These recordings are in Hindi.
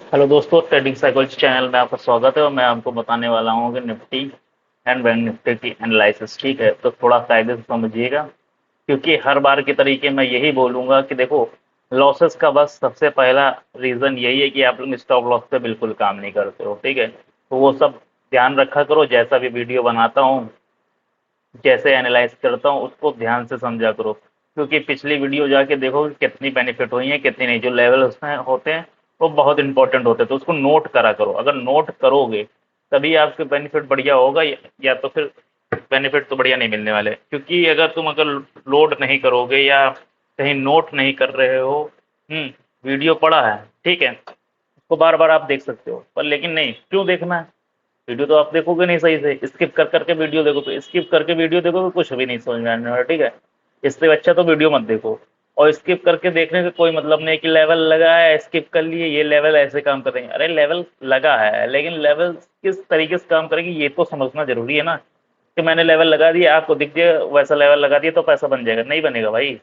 हेलो दोस्तों, ट्रेडिंग साइकोलॉजी चैनल में आपका स्वागत है और मैं आपको बताने वाला हूँ कि निफ्टी एंड बैंक निफ्टी की एनालिसिस। ठीक है, तो थोड़ा कायदे से समझिएगा, क्योंकि हर बार की तरीके मैं यही बोलूंगा कि देखो, लॉसेस का बस सबसे पहला रीज़न यही है कि आप लोग स्टॉप लॉस पे बिल्कुल काम नहीं करते हो। ठीक है, तो वो सब ध्यान रखा करो। जैसा भी वीडियो बनाता हूँ, जैसे एनालाइज करता हूँ, उसको ध्यान से समझा करो, क्योंकि पिछली वीडियो जाके देखो कि कितनी बेनिफिट हुई है कितनी नहीं। जो लेवल उसमें होते हैं वो बहुत इंपॉर्टेंट होते हैं, तो उसको नोट करा करो। अगर नोट करोगे तभी आपके बेनिफिट बढ़िया होगा, या तो फिर बेनिफिट तो बढ़िया नहीं मिलने वाले। क्योंकि अगर लोड नहीं करोगे या कहीं नोट नहीं कर रहे हो, वीडियो पड़ा है, ठीक है, उसको बार बार आप देख सकते हो, पर लेकिन नहीं, क्यों देखना है? वीडियो तो आप देखोगे नहीं सही से, स्किप कर करके वीडियो देखो, तो स्किप करके वीडियो देखोगे कुछ भी नहीं समझ में आने वाला। ठीक है, इससे अच्छा तो वीडियो मत देखो। और स्किप करके देखने का कोई मतलब नहीं कि लेवल लगा है स्किप कर लिए, ये लेवल ऐसे काम करेंगे। अरे लेवल लगा है, लेकिन लेवल किस तरीके से काम करेंगे ये तो समझना जरूरी है ना। कि मैंने लेवल लगा दिया, आपको दिख गया वैसा लेवल लगा दिया तो पैसा बन जाएगा? नहीं बनेगा भाई।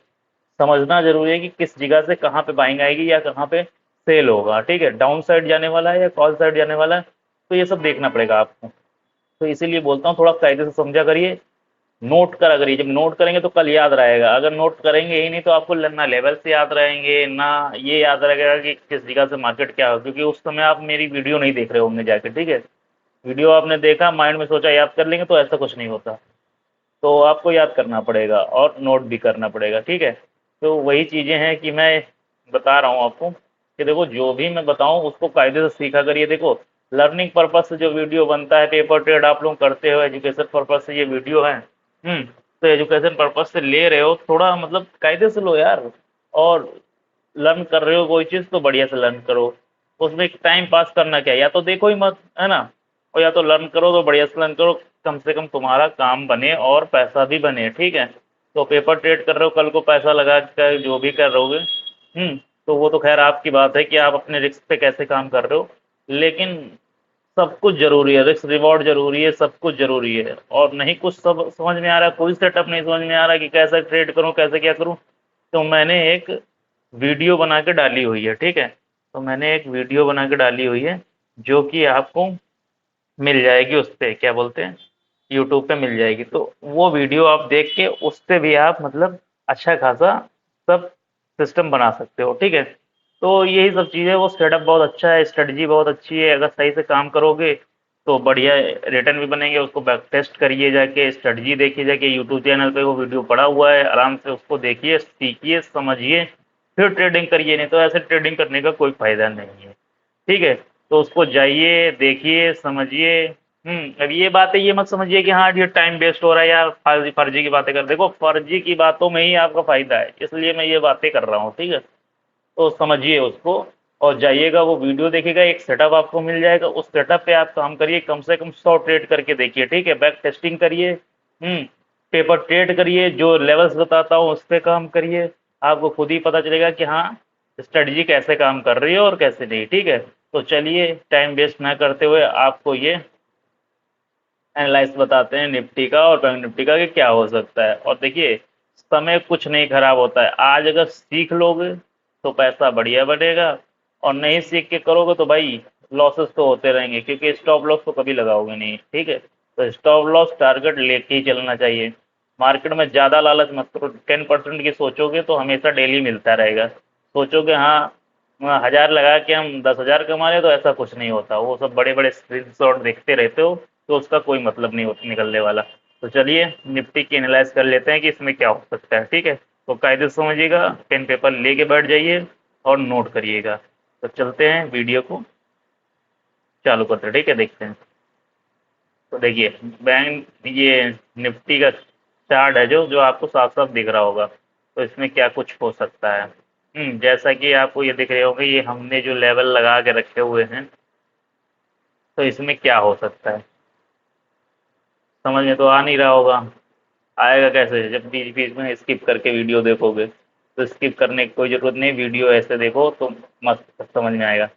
समझना जरूरी है कि किस जगह से कहाँ पे बाइंग आएगी या कहाँ पे सेल होगा। ठीक है, डाउन साइड जाने वाला है या कॉल साइड जाने वाला है, तो ये सब देखना पड़ेगा आपको। तो इसीलिए बोलता हूँ थोड़ा कायदे से समझा करिए, नोट करा करिए। जब नोट करेंगे तो कल याद रहेगा। अगर नोट करेंगे ही नहीं तो आपको ना लेवल से याद रहेंगे, ना ये याद रहेगा कि किस जगह से मार्केट क्या हो, क्योंकि उस समय आप मेरी वीडियो नहीं देख रहे होंगे जाके। ठीक है, वीडियो आपने देखा, माइंड में सोचा याद कर लेंगे, तो ऐसा कुछ नहीं होता। तो आपको याद करना पड़ेगा और नोट भी करना पड़ेगा। ठीक है, तो वही चीज़ें हैं कि मैं बता रहा हूँ आपको कि देखो, जो भी मैं बताऊँ उसको कायदे से सीखा करिए। देखो, लर्निंग पर्पज से जो वीडियो बनता है, पेपर ट्रेड आप लोग करते हो, एजुकेशन पर्पज से ये वीडियो है। तो एजुकेशन पर्पज से ले रहे हो, थोड़ा मतलब कायदे से लो यार। और लर्न कर रहे हो कोई चीज़ तो बढ़िया से लर्न करो। उसमें टाइम पास करना क्या है, या तो देखो ही मत, है ना, और या तो लर्न करो, तो बढ़िया से लर्न करो। कम से कम तुम्हारा काम बने और पैसा भी बने। ठीक है, तो पेपर ट्रेड कर रहे हो, कल को पैसा लगा कर जो भी कर रहोगे, तो वो तो खैर आपकी बात है कि आप अपने रिस्क पे कैसे काम कर रहे हो। लेकिन सब कुछ जरूरी है, रिस्क रिवॉर्ड जरूरी है, सब कुछ जरूरी है। और नहीं कुछ सब समझ में आ रहा है, कोई सेटअप नहीं समझ में आ रहा कि कैसे ट्रेड करूं, कैसे क्या करूं, तो मैंने एक वीडियो बना के डाली हुई है। ठीक है, तो मैंने एक वीडियो बना के डाली हुई है, जो कि आपको मिल जाएगी उस पे, क्या बोलते हैं, यूट्यूब पे मिल जाएगी। तो वो वीडियो आप देख के उससे भी आप मतलब अच्छा खासा सब सिस्टम बना सकते हो। ठीक है, तो यही सब चीज़ें, वो सेटअप बहुत अच्छा है, स्ट्रेटजी बहुत अच्छी है। अगर सही से काम करोगे तो बढ़िया रिटर्न भी बनेंगे। उसको बैक टेस्ट करिए जाके, स्ट्रेटजी देखिए जाके, यूट्यूब चैनल पे वो वीडियो पड़ा हुआ है, आराम से उसको देखिए, सीखिए, समझिए, फिर ट्रेडिंग करिए। नहीं तो ऐसे ट्रेडिंग करने का कोई फायदा नहीं है। ठीक है, तो उसको जाइए, देखिए, समझिए। अब ये बातें ये मत समझिए कि हाँ ये टाइम वेस्ट हो रहा है या फर्जी फर्जी की बातें कर, देखो फर्जी की बातों में ही आपका फायदा है, इसलिए मैं ये बातें कर रहा हूँ। ठीक है, तो समझिए उसको और जाइएगा, वो वीडियो देखिएगा, एक सेटअप आपको मिल जाएगा, उस सेटअप पे आप काम करिए, कम से कम 100 ट्रेड करके देखिए। ठीक है, बैक टेस्टिंग करिए, पेपर ट्रेड करिए, जो लेवल्स बताता हूँ उस पर काम करिए। आपको खुद ही पता चलेगा कि हाँ स्ट्रेटजी कैसे काम कर रही है और कैसे नहीं। ठीक है, तो चलिए टाइम वेस्ट ना करते हुए आपको ये एनालाइज बताते हैं निफ्टी का और बैंक निफ्टी का कि क्या हो सकता है। और देखिए, समय कुछ नहीं खराब होता है, आज अगर सीख लोगे तो पैसा बढ़िया बढ़ेगा, और नहीं सीख के करोगे तो भाई लॉसेस तो होते रहेंगे, क्योंकि स्टॉप लॉस तो कभी लगाओगे नहीं। ठीक है, तो स्टॉप लॉस टारगेट लेके ही चलना चाहिए। मार्केट में ज़्यादा लालच मत करो, 10% की सोचोगे तो हमेशा डेली मिलता रहेगा। सोचोगे हाँ 1000 लगा के हम 10,000 कमा रहे, तो ऐसा कुछ नहीं होता। वो सब बड़े बड़े स्क्रीनशॉट देखते रहते हो, तो उसका कोई मतलब नहीं होता निकलने वाला। तो चलिए निफ्टी की एनालाइज कर लेते हैं कि इसमें क्या हो सकता है। ठीक है, तो कायदे से समझिएगा, पेन पेपर लेके बैठ जाइए और नोट करिएगा। तो चलते हैं, वीडियो को चालू करते हैं। ठीक है, देखते हैं। तो देखिए, बैंक ये निफ्टी का चार्ट है, जो जो आपको साफ साफ दिख रहा होगा। तो इसमें क्या कुछ हो सकता है, जैसा कि आपको ये दिख रहे होंगे, ये हमने जो लेवल लगा के रखे हुए हैं, तो इसमें क्या हो सकता है समझ में तो आ नहीं रहा होगा। आएगा कैसे जब बीच बीच में स्किप करके वीडियो देखोगे? तो स्किप करने की कोई ज़रूरत नहीं, वीडियो ऐसे देखो तो मस्त समझ में आएगा।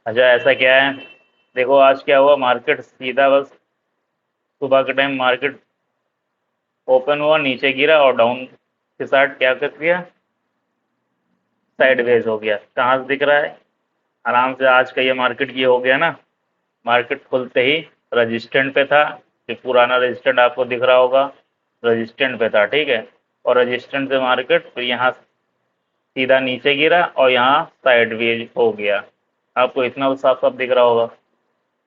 अच्छा, ऐसा क्या है, देखो आज क्या हुआ, मार्केट सीधा बस सुबह के टाइम मार्केट ओपन हुआ, नीचे गिरा और डाउन के साथ क्या कर दिया, साइडवेज हो गया। कहाँ से दिख रहा है, आराम से आज का ये मार्केट ये हो गया ना, मार्केट खुलते ही रजिस्टेंट पे था, जो पुराना रजिस्टेंट आपको दिख रहा होगा, रजिस्टेंट पे था, ठीक है। और रजिस्टेंट से मार्केट फिर यहाँ सीधा नीचे गिरा और यहाँ साइडवेज हो गया। आपको इतना तो साफ साफ दिख रहा होगा।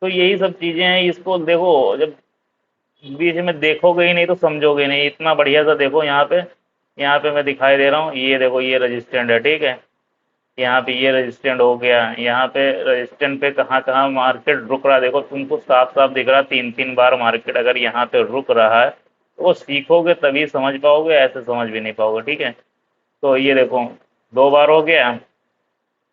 तो यही सब चीजें हैं, इसको देखो, जब बीच में देखोगे ही नहीं तो समझोगे नहीं। इतना बढ़िया सा देखो यहाँ पे मैं दिखाई दे रहा हूँ, ये देखो ये रजिस्टेंट है, ठीक है। यहाँ पे ये रजिस्टेंट हो गया, यहाँ पे रजिस्टेंट पे कहाँ कहाँ मार्केट रुक रहा है देखो, तुमको साफ साफ दिख रहा है। 3 3 बार मार्केट अगर यहाँ पे रुक रहा है तो वो सीखोगे तभी समझ पाओगे, ऐसे समझ भी नहीं पाओगे, ठीक है। तो ये देखो 2 बार हो गया,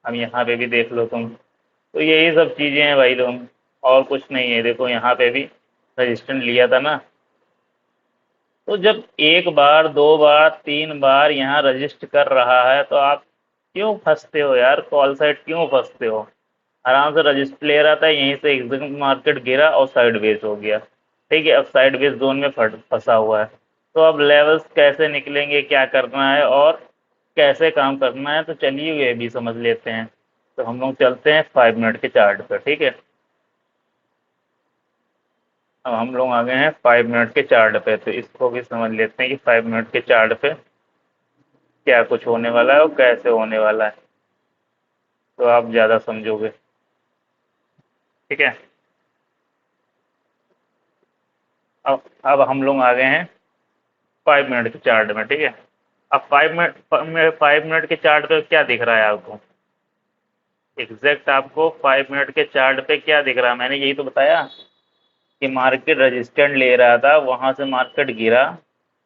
अब यहाँ पे भी देख लो तुम। तो यही सब चीजें हैं भाई तुम, और कुछ नहीं है। देखो यहाँ पे भी रजिस्टेंट लिया था ना, तो जब 1 बार 2 बार 3 बार यहाँ रजिस्ट कर रहा है तो आप क्यों फंसते हो यार, कॉल साइड क्यों फंसते हो। आराम से रजिस्टर ले रहा था, यहीं से एकदम मार्केट गिरा और साइडवेज हो गया, ठीक है। अब साइडवेज जोन में फंसा हुआ है। तो अब लेवल्स कैसे निकलेंगे, क्या करना है और कैसे काम करना है, तो चलिए ये भी समझ लेते हैं। तो हम लोग चलते हैं 5 मिनट के चार्ट पर, ठीक है। अब हम लोग आ गए हैं 5 मिनट के चार्ट पे, तो इसको भी समझ लेते हैं कि 5 मिनट के चार्ट पे क्या कुछ होने वाला है और कैसे होने वाला है, तो आप ज़्यादा समझोगे, ठीक है। अब हम लोग आ गए हैं 5 मिनट के चार्ट में, ठीक है। अब 5 मिनट के चार्ट पे क्या दिख रहा है आपको, एग्जैक्ट आपको 5 मिनट के चार्ट पे क्या दिख रहा है, मैंने यही तो बताया कि मार्केट रेजिस्टेंट ले रहा था, वहां से मार्केट गिरा,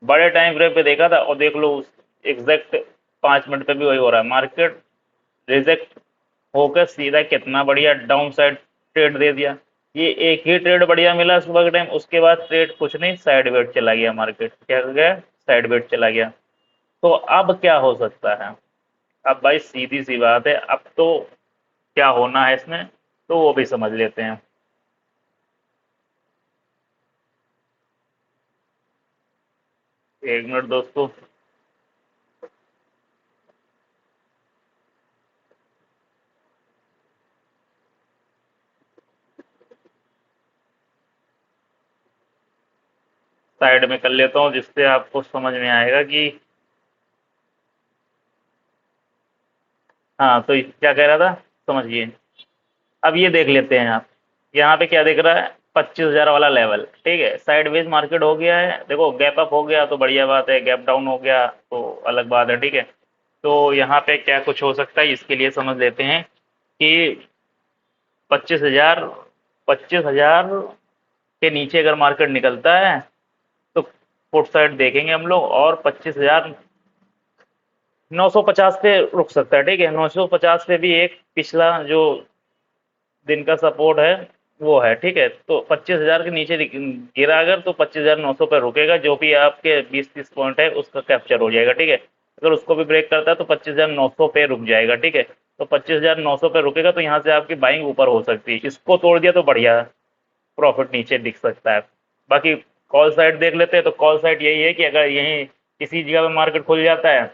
बड़े टाइम फ्रेम पे देखा था और देख लो उस एग्जैक्ट 5 मिनट पे भी वही हो रहा है। मार्केट रिजेक्ट होकर सीधा कितना बढ़िया डाउन साइड ट्रेड दे दिया। ये एक ही ट्रेड बढ़िया मिला सुबह के टाइम, उसके बाद ट्रेड कुछ नहीं, साइड वेट चला गया, मार्केट क्या हो गया, साइड वेट चला गया। तो अब क्या हो सकता है, अब भाई सीधी सी बात है, अब तो क्या होना है इसमें, तो वो भी समझ लेते हैं। 1 मिनट दोस्तों। साइड में कर लेता हूँ जिससे आपको समझ में आएगा कि हाँ, तो क्या कह रहा था, समझिए। अब ये देख लेते हैं आप, यहाँ पे क्या दिख रहा है, 25,000 वाला लेवल, ठीक है। साइडवेज मार्केट हो गया है, देखो गैप अप हो गया तो बढ़िया बात है, गैप डाउन हो गया तो अलग बात है, ठीक है। तो यहाँ पे क्या कुछ हो सकता है इसके लिए समझ लेते हैं कि 25,000, 25,000 के नीचे अगर मार्केट निकलता है तो पुट साइड देखेंगे हम लोग, और 25,950 पे रुक सकता है, ठीक है। 950 पे भी एक पिछला जो दिन का सपोर्ट है वो है, ठीक है। तो 25,000 के नीचे गिरा अगर तो 25,900 पे रुकेगा, जो भी आपके 20-30 पॉइंट है उसका कैप्चर हो जाएगा, ठीक है। अगर उसको भी ब्रेक करता है तो 25,900 पे रुक जाएगा, ठीक है। तो 25,900 पे रुकेगा तो यहाँ से आपकी बाइंग ऊपर हो सकती है, इसको तोड़ दिया तो बढ़िया प्रॉफिट नीचे दिख सकता है। बाकी कॉल साइड देख लेते हैं, तो कॉल साइड यही है कि अगर यहीं किसी जगह पे मार्केट खुल जाता है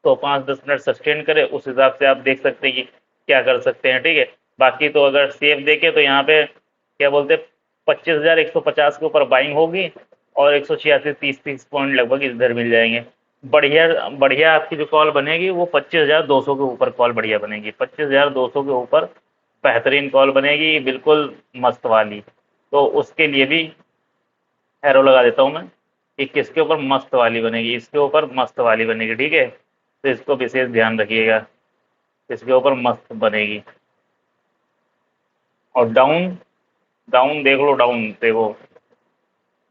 तो 5-10 मिनट सस्टेन करे, उस हिसाब से आप देख सकते हैं कि क्या कर सकते हैं, ठीक है। बाकी तो अगर सेफ देखे तो यहाँ पे क्या बोलते हैं, 25,150 के ऊपर बाइंग होगी और 186 30-30 पॉइंट लगभग इधर मिल जाएंगे। बढ़िया बढ़िया आपकी जो कॉल बनेगी वो 25,200 के ऊपर कॉल बढ़िया बनेगी, 25,200 के ऊपर बेहतरीन कॉल बनेगी, बिल्कुल मस्त वाली। तो उसके लिए भी एरो लगा देता हूँ मैं कि किसके ऊपर मस्त वाली बनेगी, इसके ऊपर मस्त वाली बनेगी, ठीक है। तो इसको विशेष ध्यान रखिएगा, इसके ऊपर मस्त बनेगी। और डाउन, डाउन देख लो, डाउन देखो,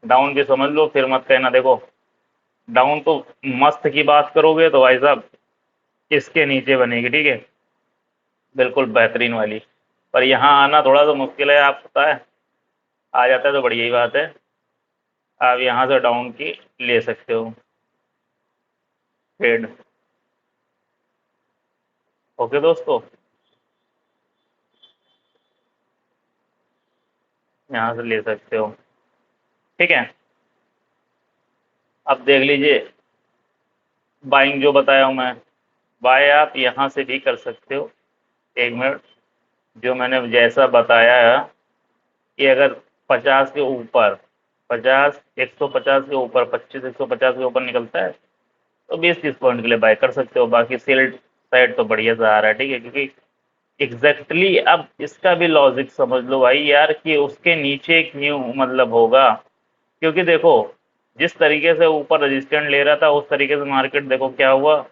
डाउन भी समझ लो, फिर मत कहना। देखो डाउन तो मस्त की बात करोगे तो भाई साहब इसके नीचे बनेगी, ठीक है, बिल्कुल बेहतरीन वाली। पर यहाँ आना थोड़ा सा मुश्किल है, आप पता है, आ जाता है तो बढ़िया ही बात है। आप यहाँ से डाउन की ले सकते हो ट्रेड, ओके दोस्तों, यहाँ से ले सकते हो, ठीक है। अब देख लीजिए, बाइंग जो बताया हूँ मैं, बाय आप यहाँ से भी कर सकते हो, एक मिनट, जो मैंने जैसा बताया है कि अगर 50 के ऊपर, 50 150 के ऊपर, 25 150 के ऊपर निकलता है तो 20-30 पॉइंट के लिए बाय कर सकते हो। बाकी सेल साइड तो बढ़िया सा आ रहा है, ठीक है, क्योंकि एग्जैक्टली अब इसका भी लॉजिक समझ लो भाई यार कि उसके नीचे क्यों मतलब होगा। क्योंकि देखो जिस तरीके से ऊपर रेजिस्टेंट ले रहा था उस तरीके से मार्केट देखो क्या हुआ,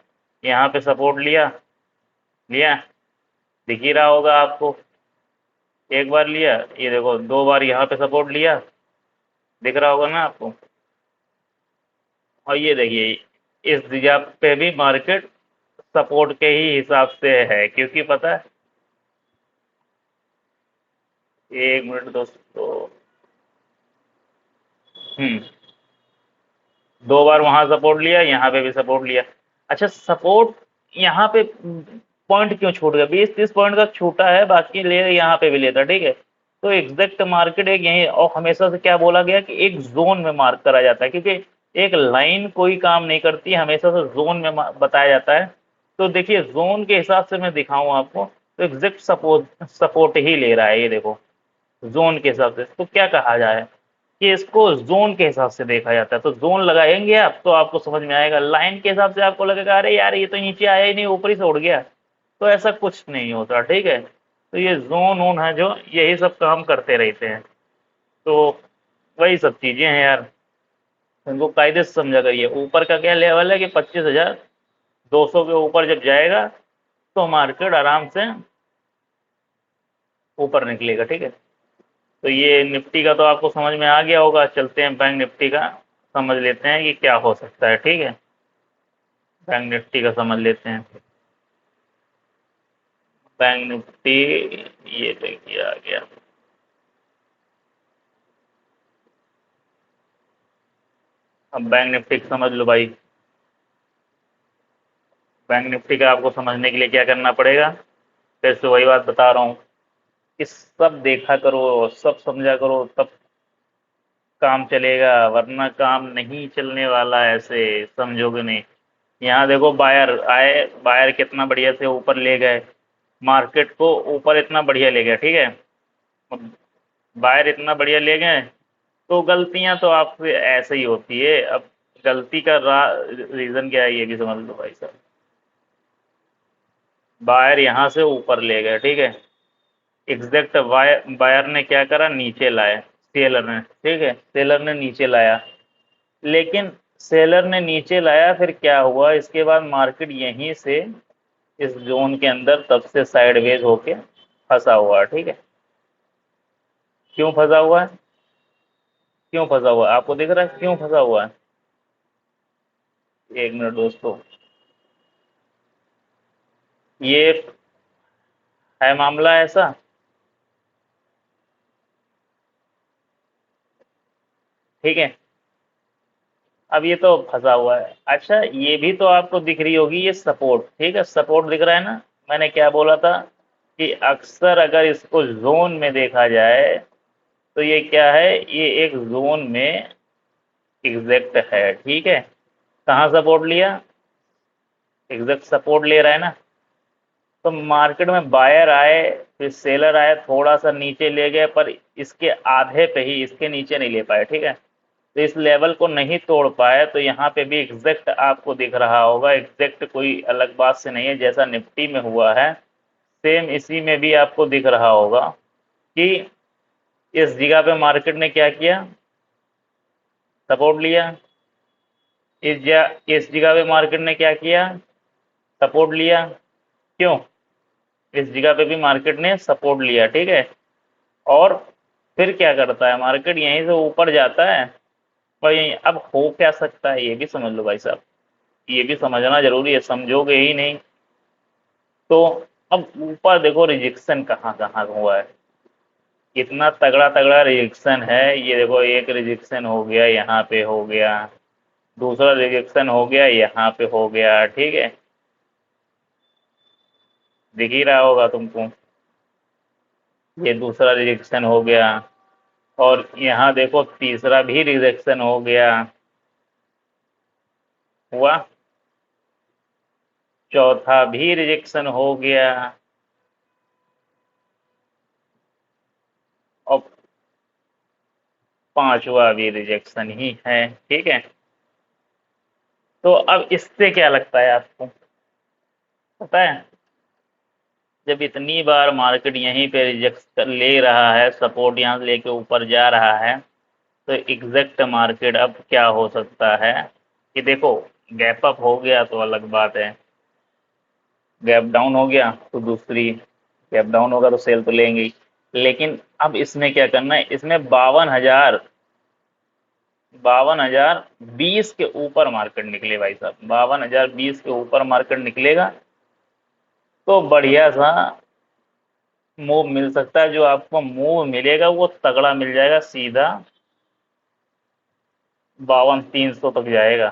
यहाँ पे सपोर्ट लिया, लिया, दिख ही रहा होगा आपको। एक बार लिया, ये देखो 2 बार यहाँ पे सपोर्ट लिया, दिख रहा होगा ना आपको। और ये देखिए इस जगह पे भी मार्केट सपोर्ट के ही हिसाब से है, क्योंकि पता है, एक मिनट दोस्तों, हम्म 2 बार वहां सपोर्ट लिया, यहाँ पे भी सपोर्ट लिया। अच्छा सपोर्ट यहाँ पे पॉइंट क्यों छूट गया, 20-30 पॉइंट का छूटा है, बाकी ले यहाँ पे भी लेता, ठीक है। तो एग्जैक्ट मार्केट एक यही, और हमेशा से क्या बोला गया कि एक जोन में मार्क करा जाता है, क्योंकि एक लाइन कोई काम नहीं करती, हमेशा से जोन में बताया जाता है। तो देखिए जोन के हिसाब से मैं दिखाऊं आपको, तो एग्जैक्ट सपोर्ट सपोर्ट ही ले रहा है, ये देखो जोन के हिसाब से। तो क्या कहा जाए कि इसको जोन के हिसाब से देखा जाता है, तो जोन लगाएंगे आप तो आपको समझ में आएगा। लाइन के हिसाब से आपको लगेगा अरे यार ये तो नीचे आया ही नहीं, ऊपर ही से उड़ गया, तो ऐसा कुछ नहीं होता, ठीक है। तो ये जोन वोन है जो यही सब काम करते रहते हैं। तो वही सब चीजें हैं यार, इनको कायदे से समझा करिए। ऊपर का क्या लेवल है कि 25,200 के ऊपर जब जाएगा तो मार्केट आराम से ऊपर निकलेगा, ठीक है। तो ये निफ्टी का तो आपको समझ में आ गया होगा। चलते हैं बैंक निफ्टी का समझ लेते हैं कि क्या हो सकता है, ठीक है। बैंक निफ्टी का समझ लेते हैं। बैंक निफ्टी, ये देखिए आ गया। अब बैंक निफ्टी का समझ लो भाई। बैंक निफ्टी का आपको समझने के लिए क्या करना पड़ेगा, फिर से वही बात बता रहा हूँ कि सब देखा करो, सब समझा करो, तब काम चलेगा, वरना काम नहीं चलने वाला है, ऐसे समझोगे नहीं। यहाँ देखो बायर आए, बायर कितना बढ़िया से ऊपर ले गए, मार्केट को ऊपर इतना बढ़िया ले गया, ठीक है। अब बायर इतना बढ़िया ले गए, तो गलतियां तो आपसे ऐसे ही होती है। अब गलती का रीजन क्या है ये भी समझ लो भाई साहब। बायर यहाँ से ऊपर ले गए, ठीक है, एग्जैक्ट बायर ने क्या करा, नीचे लाए सेलर ने, ठीक है, सेलर ने नीचे लाया। लेकिन सेलर ने नीचे लाया, फिर क्या हुआ, इसके बाद मार्केट यहीं से इस जोन के अंदर तब से साइडवेज होके फंसा हुआ है, ठीक है। क्यों फंसा हुआ है, क्यों फंसा हुआ है आपको दिख रहा है क्यों फंसा हुआ है। एक मिनट दोस्तों, ये है मामला ऐसा, ठीक है। अब ये तो फंसा हुआ है। अच्छा ये भी तो आपको दिख रही होगी ये सपोर्ट, ठीक है, सपोर्ट दिख रहा है ना। मैंने क्या बोला था कि अक्सर अगर इसको जोन में देखा जाए तो ये क्या है, ये एक जोन में एग्जैक्ट है, ठीक है। कहाँ सपोर्ट लिया, एग्जैक्ट सपोर्ट ले रहा है ना। तो मार्केट में बायर आए, फिर सेलर आए, थोड़ा सा नीचे ले गए, पर इसके आधे पे ही, इसके नीचे नहीं ले पाए, ठीक है। तो इस लेवल को नहीं तोड़ पाए, तो यहाँ पे भी एग्जैक्ट आपको दिख रहा होगा, एग्जैक्ट कोई अलग बात से नहीं है, जैसा निफ्टी में हुआ है सेम इसी में भी आपको दिख रहा होगा कि इस जगह पे मार्केट ने क्या किया, सपोर्ट लिया। इस जगह पे मार्केट ने क्या किया, सपोर्ट लिया। क्यों, इस जगह पे भी मार्केट ने सपोर्ट लिया, ठीक है। और फिर क्या करता है, मार्केट यहीं से ऊपर जाता है, और यहीं अब हो क्या सकता है ये भी समझ लो भाई साहब, ये भी समझना जरूरी है, समझोगे ही नहीं तो। अब ऊपर देखो रिजेक्शन कहाँ कहाँ हुआ है, कितना तगड़ा तगड़ा रिजेक्शन है। ये देखो एक रिजेक्शन हो गया, यहाँ पे हो गया, दूसरा रिजेक्शन हो गया, यहाँ पे हो गया, ठीक है, दिख ही रहा होगा तुमको। ये दूसरा रिजेक्शन हो गया, और यहाँ देखो तीसरा भी रिजेक्शन हो गया, हुआ, चौथा भी रिजेक्शन हो गया, और पांचवा भी रिजेक्शन ही है। ठीक है, तो अब इससे क्या लगता है आपको, पता है, जब इतनी बार मार्केट यहीं पे रिजेक्ट कर ले रहा है, सपोर्ट यहाँ से लेके ऊपर जा रहा है, तो एग्जैक्ट मार्केट अब क्या हो सकता है कि देखो, गैप अप हो गया तो अलग बात है, गैप डाउन हो गया तो दूसरी, गैप डाउन होगा तो सेल तो लेंगे ही। लेकिन अब इसमें क्या करना है, इसमें 52,000, 52,020 के ऊपर मार्केट निकले भाई साहब, 52,020 के ऊपर मार्केट निकलेगा तो बढ़िया सा मूव मिल सकता है। जो आपको मूव मिलेगा वो तगड़ा मिल जाएगा, सीधा 52,300 तक जाएगा।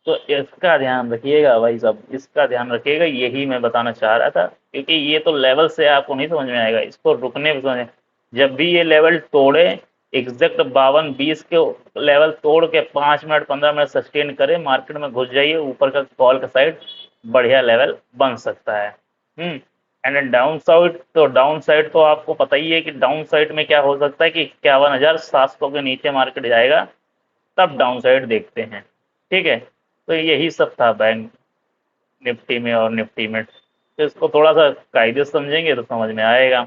तो इसका ध्यान रखिएगा भाई साहब, इसका ध्यान रखिएगा, यही मैं बताना चाह रहा था, क्योंकि ये तो लेवल से आपको नहीं समझ में आएगा, इसको रुकने में समझ, जब भी ये लेवल तोड़े, एग्जैक्ट 52,20 के लेवल तोड़ के 5 मिनट 15 मिनट सस्टेन करे, मार्केट में घुस जाइए, ऊपर का कॉल का साइड बढ़िया लेवल बन सकता है। एंड डाउन साइड, तो डाउन साइड तो आपको पता ही है कि डाउन साइड में क्या हो सकता है कि 51,700 के नीचे मार्केट जाएगा, तब डाउन साइड देखते हैं। ठीक है, तो यही सब था बैंक निफ्टी में और निफ्टी में, तो इसको थोड़ा सा कायदे से समझेंगे तो समझ में आएगा।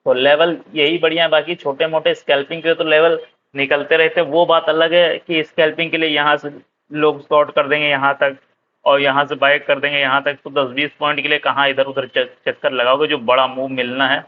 तो लेवल यही बढ़िया है, बाकी छोटे मोटे स्कैल्पिंग के तो लेवल निकलते रहते हैं, वो बात अलग है कि स्कैल्पिंग के लिए यहाँ से लोग शॉर्ट कर देंगे यहाँ तक, और यहाँ से बाय कर देंगे यहाँ तक, तो 10-20 पॉइंट के लिए कहाँ इधर उधर चक्कर लगाओगे, जो बड़ा मूव मिलना है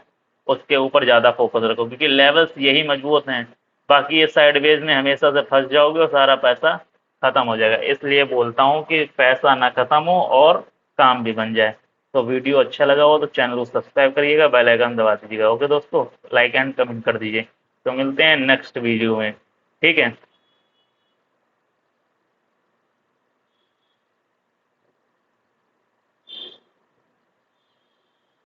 उसके ऊपर ज़्यादा फोकस रखो, क्योंकि लेवल्स यही मजबूत हैं। बाकी ये साइडवेज में हमेशा से फंस जाओगे और सारा पैसा खत्म हो जाएगा। इसलिए बोलता हूँ कि पैसा ना खत्म हो और काम भी बन जाए। तो वीडियो अच्छा लगा हो तो चैनल को सब्सक्राइब करिएगा, बेल आइकन दबा दीजिएगा। ओके दोस्तों, लाइक एंड कमेंट कर दीजिए। तो मिलते हैं नेक्स्ट वीडियो में। ठीक है।